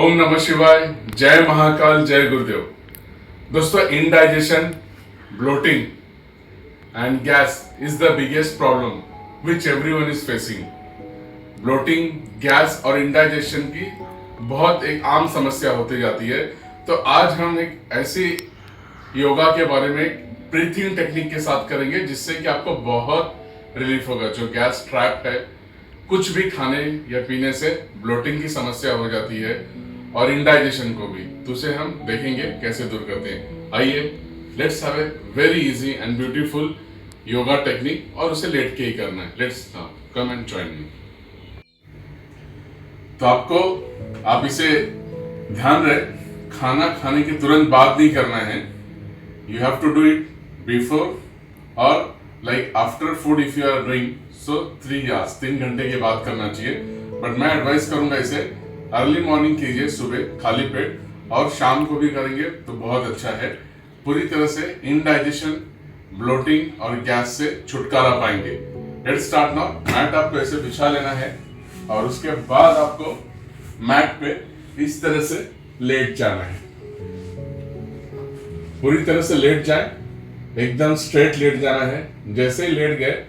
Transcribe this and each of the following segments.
ओम नमः शिवाय, जय महाकाल, जय गुरुदेव। दोस्तों, indigestion, bloating and gas is the biggest problem which everyone is facing. Bloating, gas और इनडाइजेशन की बहुत एक आम समस्या होती जाती है। तो आज हम एक ऐसी योगा के बारे में ब्रीथिंग टेक्निक के साथ करेंगे जिससे कि आपको बहुत रिलीफ होगा। जो गैस ट्रैप है, कुछ भी खाने या पीने से ब्लोटिंग की समस्या हो जाती है और इंडाइजेशन को भी, तो उसे हम देखेंगे कैसे दूर करते हैं। आइए, let's have a very easy and beautiful yoga technique, और उसे लेट के ही करना है। Let's come and join me. तो आप इसे ध्यान रहे, खाना खाने के तुरंत बाद नहीं करना है। You have to do it before और like after food if you are doing so 3 hours, 3 घंटे के बाद करना चाहिए। बट मैं एडवाइस करूंगा इसे अर्ली मॉर्निंग कीजिए, सुबह खाली पेट, और शाम को भी करेंगे तो बहुत अच्छा है। पूरी तरह से इनडाइजेशन, ब्लोटिंग और गैस से छुटकारा पाएंगे। Let's start now. मैट आपको ऐसे बिछा लेना है और उसके बाद आपको मैट पे इस तरह से लेट जाना है। पूरी तरह से लेट जाए, एकदम स्ट्रेट लेट जाना है। जैसे ही लेट गए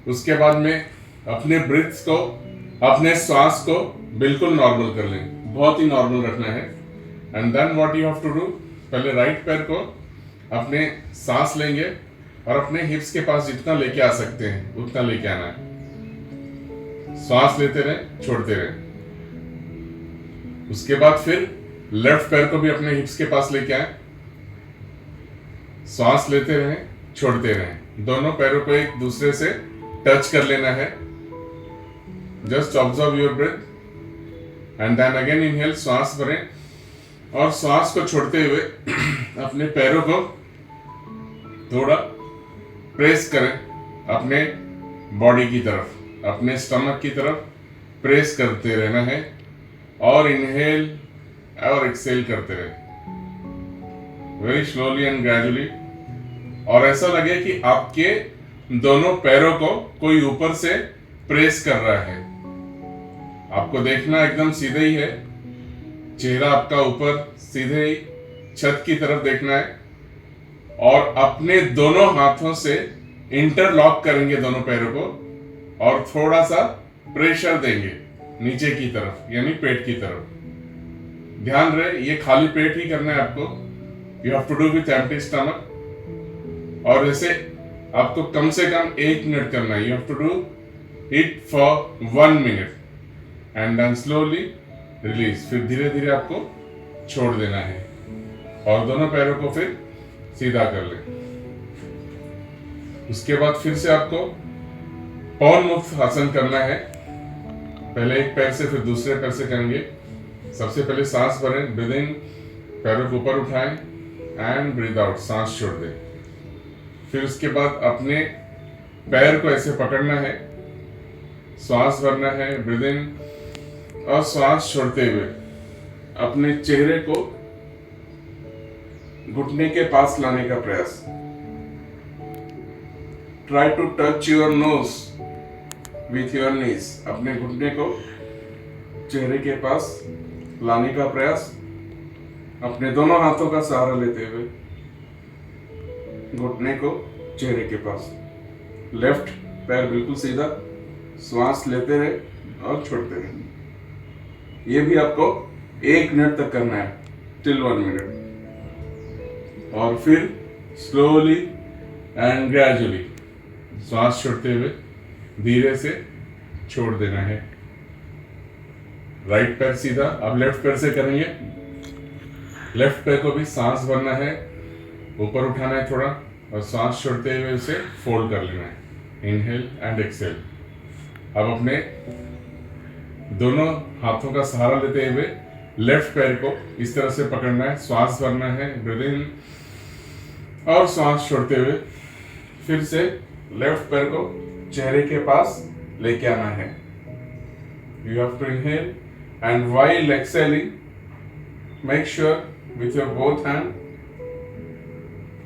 उसके बाद में अपने ब्रीथ को, अपने श्वास को बिल्कुल नॉर्मल कर लें, बहुत ही नॉर्मल रखना है। And then what you have to do, पहले राइट पैर को अपने सांस लेंगे और अपने हिप्स के पास जितना लेके आ सकते हैं उतना लेके आना है। सांस लेते रहें, छोड़ते रहें। उसके बाद फिर लेफ्ट पैर को भी अपने हिप्स के पास लेके आए, सांस लेते रहें, छोड़ते रहें। दोनों पैरों को एक दूसरे से टच कर लेना है। Just observe your breath and then again inhale, सांस भरें और सांस को छोड़ते हुए अपने पैरों को थोड़ा प्रेस करें अपने बॉडी की तरफ, अपने स्टमक की तरफ प्रेस करते रहना है और इनहेल और एक्सहेल करते रहें वेरी स्लोली एंड ग्रेजुअली। और ऐसा लगे कि आपके दोनों पैरों को कोई ऊपर से प्रेस कर रहा है। आपको देखना एकदम सीधे ही है, चेहरा आपका ऊपर सीधे ही छत की तरफ देखना है और अपने दोनों हाथों से इंटरलॉक करेंगे दोनों पैरों को और थोड़ा सा प्रेशर देंगे नीचे की तरफ, यानी पेट की तरफ। ध्यान रहे, ये खाली पेट ही करना है आपको। You have to do with empty stomach. और ऐसे आपको कम से कम 1 मिनट करना है। You have to do it for 1 minute and then slowly release. फिर धीरे धीरे आपको छोड़ देना है और दोनों पैरों को फिर सीधा कर लें। उसके बाद फिर से आपको पवन मुक्त आसन करना है। पहले एक पैर से फिर दूसरे पैर से करेंगे। सबसे पहले सांस भरें, ब्रीथ इन, पैरों को ऊपर उठाएं एंड ब्रीथ आउट, सांस छोड़ दें। फिर उसके बाद अपने पैर को ऐसे पकड़ना है, श्वास भरना है, ब्रीथ इन और श्वास छोड़ते हुए अपने चेहरे को घुटने के पास लाने का प्रयास। Try to touch your nose with your knees. अपने घुटने को चेहरे के पास लाने का प्रयास, अपने दोनों हाथों का सहारा लेते हुए घुटने को चेहरे के पास। लेफ्ट पैर बिल्कुल सीधा, श्वास लेते रहे और छोड़ते रहे। ये भी आपको 1 मिनट तक करना है, टिल 1 मिनट। और फिर स्लोली एंड ग्रेजुअली श्वास छोड़ते हुए धीरे से छोड़ देना है। राइट पैर सीधा, अब लेफ्ट पैर से करेंगे। लेफ्ट पैर को भी सांस भरना है, ऊपर उठाना है थोड़ा और सांस छोड़ते हुए उसे फोल्ड कर लेना है। Inhale and exhale. अब अपने दोनों हाथों का सहारा लेते हुए लेफ्ट पैर को इस तरह से पकड़ना है, श्वास भरना है, ब्रीथ इन और श्वास छोड़ते हुए फिर से लेफ्ट पैर को चेहरे के पास लेके आना है। You have to inhale and while exhaling make sure with your both hand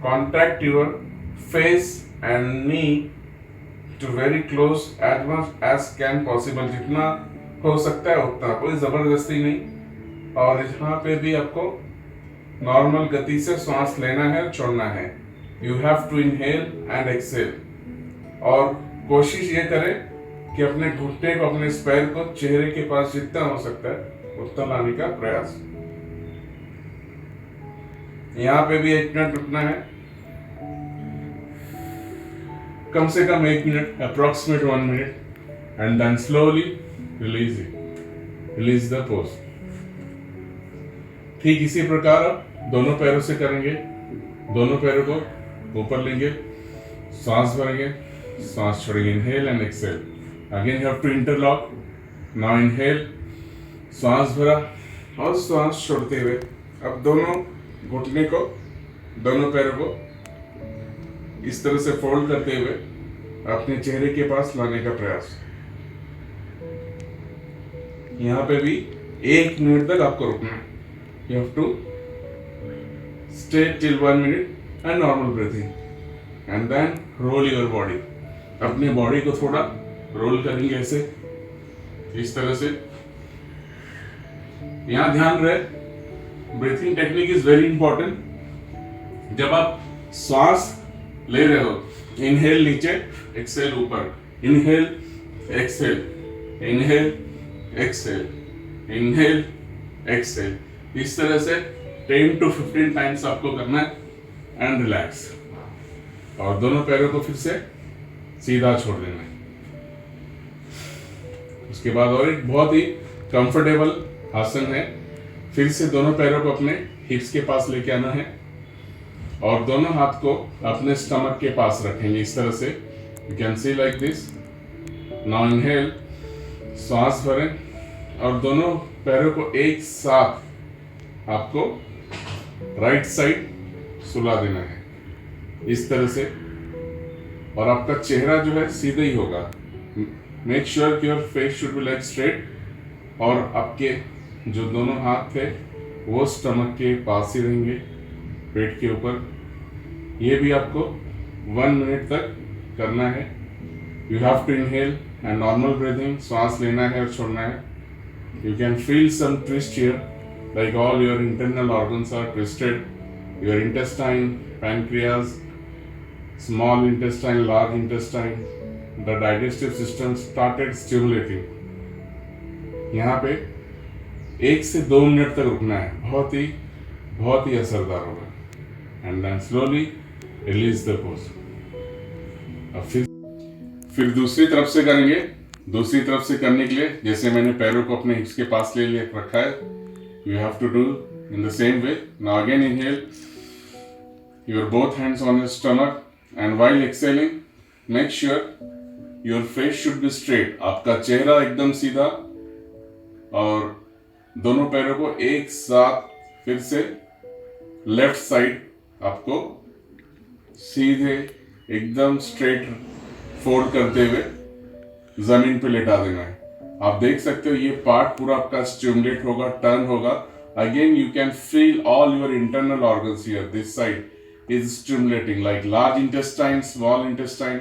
contact your face and knee to very close as much as can possible। जितना हो सकता है उतना, कोई जबरदस्ती नहीं। और यहाँ पे भी आपको नॉर्मल गति से सांस लेना है और छोड़ना है। You have to inhale and exhale. और कोशिश ये करें कि अपने घुटने को, अपने पैर को चेहरे के पास जितना हो सकता है उतना लाने का प्रयास। यहाँ पे भी 1 मिनट रुकना है, कम से कम 1 minute, approximate 1 minute, and then slowly release it, release the pose. ठीक इसी प्रकार अब दोनों पैरों से करेंगे। दोनों पैरों को ऊपर लेंगे, सांस भरेंगे, सांस छोड़ेंगे, inhale and exhale. Again you have to interlock. Now inhale, सांस भरा और सांस छोड़ते हुए अब दोनों घुटने को, दोनों पैरों को इस तरह से फोल्ड करते हुए अपने चेहरे के पास लाने का प्रयास। यहां पे भी 1 मिनट तक आपको रुकना है। You have to stay till 1 minute and normal breathing and then roll your body. अपने बॉडी को थोड़ा रोल करेंगे ऐसे, इस तरह से। यहां ध्यान रहे, breathing technique is very important. जब आप श्वास ले रहे हो, इनहेल नीचे, एक्सेल ऊपर, inhale exhale, inhale exhale, inhale exhale, इस तरह से 10 to 15 टाइम्स आपको करना है एंड रिलैक्स। और दोनों पैरों को फिर से सीधा छोड़ देना है। उसके बाद और एक बहुत ही कंफर्टेबल आसन है। फिर से दोनों पैरों को अपने हिप्स के पास लेके आना है और दोनों हाथ को अपने स्टमक के पास रखेंगे इस तरह से। You can see like this. Now inhale, सांस भरें और दोनों पैरों को एक साथ आपको राइट साइड सुला देना है इस तरह से। और आपका चेहरा जो है सीधा ही होगा। मेक श्योर कि your face should be like straight और आपके जो दोनों हाथ थे वो स्टमक के पास ही रहेंगे, पेट के ऊपर। ये भी आपको 1 मिनट तक करना है। You have to inhale and normal breathing, सांस लेना है और छोड़ना है। You can feel some twist here, like all your internal organs are twisted. Your intestine, pancreas, small intestine, large intestine, the digestive system started stimulating. यहाँ पे 1 से 2 minute तक रुकना है, बहुत ही असरदार होगा। And then slowly release the pose. अब फिर दूसरी तरफ से करेंगे। दूसरी तरफ से करने के लिए जैसे मैंने पैरों को अपने हिप्स के पास ले रखा है, you have to do in the same way. Now again inhale, your both hands on your stomach, and while exhaling make sure your face should be straight. आपका चेहरा एकदम सीधा और दोनों पैरों को एक साथ फिर से लेफ्ट साइड आपको सीधे एकदम स्ट्रेट फोल्ड करते हुए जमीन पे लेटा देना है। आप देख सकते हो ये पार्ट पूरा आपका स्टिमुलेट होगा, टर्न होगा। Again you can feel all your internal organs here, this side is stimulating, like large intestine, small intestine,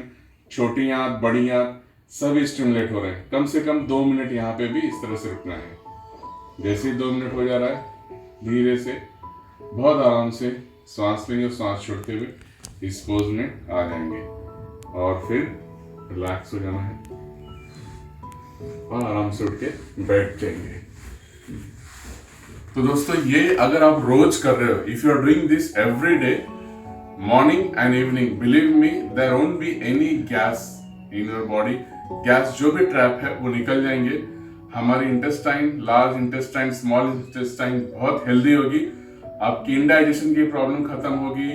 छोटी आंत, बड़ी आंत, सभी स्टिमुलेट हो रहे हैं। कम से कम 2 मिनट यहाँ पे भी इस तरह से रुकना है। जैसे ही 2 मिनट हो जा रहा है, धीरे से बहुत आराम से सांस लेंगे और सांस छोड़ते हुए इस पोज में आ जाएंगे और फिर रिलैक्स हो जाना है और आराम से उठ के बैठ जाएंगे। तो दोस्तों ये अगर आप रोज कर रहे हो, if you are doing this every day, morning and evening, believe me there won't be any gas in your body. Gas जो भी ट्रैप है वो निकल जाएंगे। हमारी intestine, large intestine, small intestine बहुत हेल्दी होगी। आपकी इनडाइजेशन की प्रॉब्लम खत्म होगी।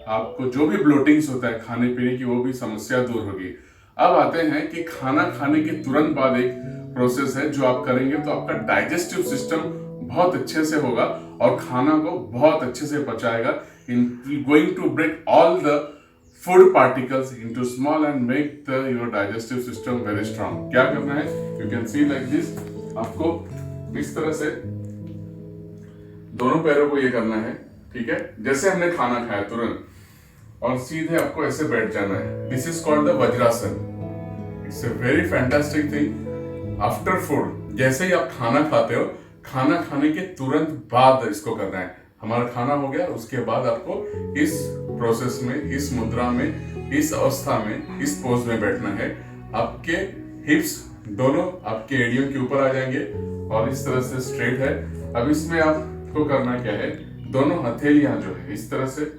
आपको जो भी ब्लोटिंग्स होता है खाने पीने की, वो भी समस्या दूर होगी। अब आते हैं कि खाना खाने के तुरंत बाद एक प्रोसेस है जो आप करेंगे तो आपका डाइजेस्टिव सिस्टम बहुत अच्छे से होगा और खाना को बहुत अच्छे से पचाएगा। In going to break all the food particles into small and make the your digestive system very strong. क्या करना है, you can see like this. आपको इस तरह से दोनों पैरों को ये करना है, ठीक है, जैसे हमने खाना खाया तुरंत, और सीधे आपको ऐसे बैठ जाना है। This is called the vajrasana. It's a very fantastic thing. After food, जैसे ही आप खाना खाते हो खाना खाने के तुरंत बाद इसको करना है। हमारा खाना हो गया, उसके बाद आपको इस प्रोसेस में, इस मुद्रा में, इस अवस्था में, इस पोज में बैठना है। आपके हिप्स दोनों आपके एड़ियों के ऊपर आ जाएंगे और इस तरह से स्ट्रेट है। अब इसमें आपको करना क्या है, दोनों हथेलियां जो है इस तरह से,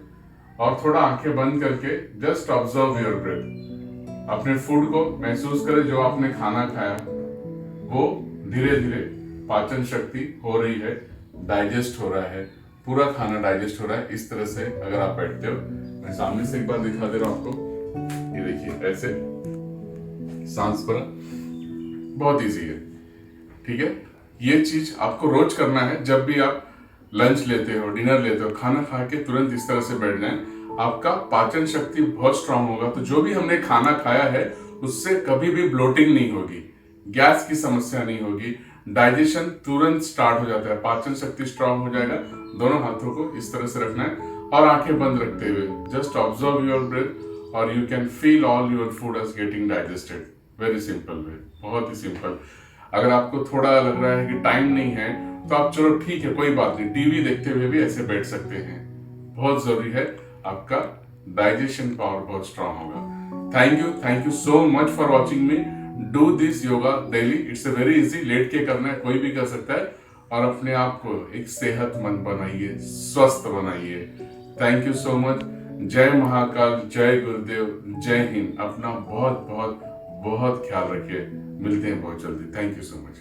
और थोड़ा आंखें बंद करके जस्ट ऑब्जर्व योर ब्रेथ। अपने फूड को महसूस करें, जो आपने खाना खाया वो धीरे धीरे पाचन शक्ति हो रही है, डाइजेस्ट हो रहा है, पूरा खाना डाइजेस्ट हो रहा है। इस तरह से अगर आप बैठते हो, मैं सामने से एक बार दिखा दे रहा हूं आपको, ये देखिए ऐसे सांस भरा, बहुत इजी है। ठीक है, ये चीज आपको रोज करना है। जब भी आप लंच लेते हो, डिनर लेते हो, खाना खा के तुरंत इस तरह से बैठ जाएं, आपका पाचन शक्ति बहुत स्ट्रांग होगा। तो जो भी हमने खाना खाया है उससे कभी भी ब्लोटिंग नहीं होगी, गैस की समस्या नहीं होगी, डाइजेशन तुरंत स्टार्ट हो जाता है, पाचन शक्ति स्ट्रांग हो जाएगा। दोनों हाथों को इस तरह से रखना है और आंखें बंद रखते हुए जस्ट ऑब्जर्व योर ब्रेथ और you can feel all your food as getting digested. Very simple way, बहुत ही सिंपल। अगर आपको थोड़ा लग रहा है कि टाइम नहीं है तो आप चलो ठीक है, कोई बात नहीं, टीवी देखते हुए भी ऐसे बैठ सकते हैं। बहुत जरूरी है, आपका डाइजेशन पावर बहुत स्ट्रांग होगा। Thank you so much for watching me. Do this yoga daily, it's a very easy, late के करना है, कोई भी कर सकता है। और अपने आप को एक सेहतमंद बनाइए, स्वस्थ बनाइए। Thank you so much. जय महाकाल, जय गुरुदेव, जय हिंद। अपना बहुत बहुत बहुत ख्याल रखिए। मिलते हैं बहुत जल्दी। Thank you so much.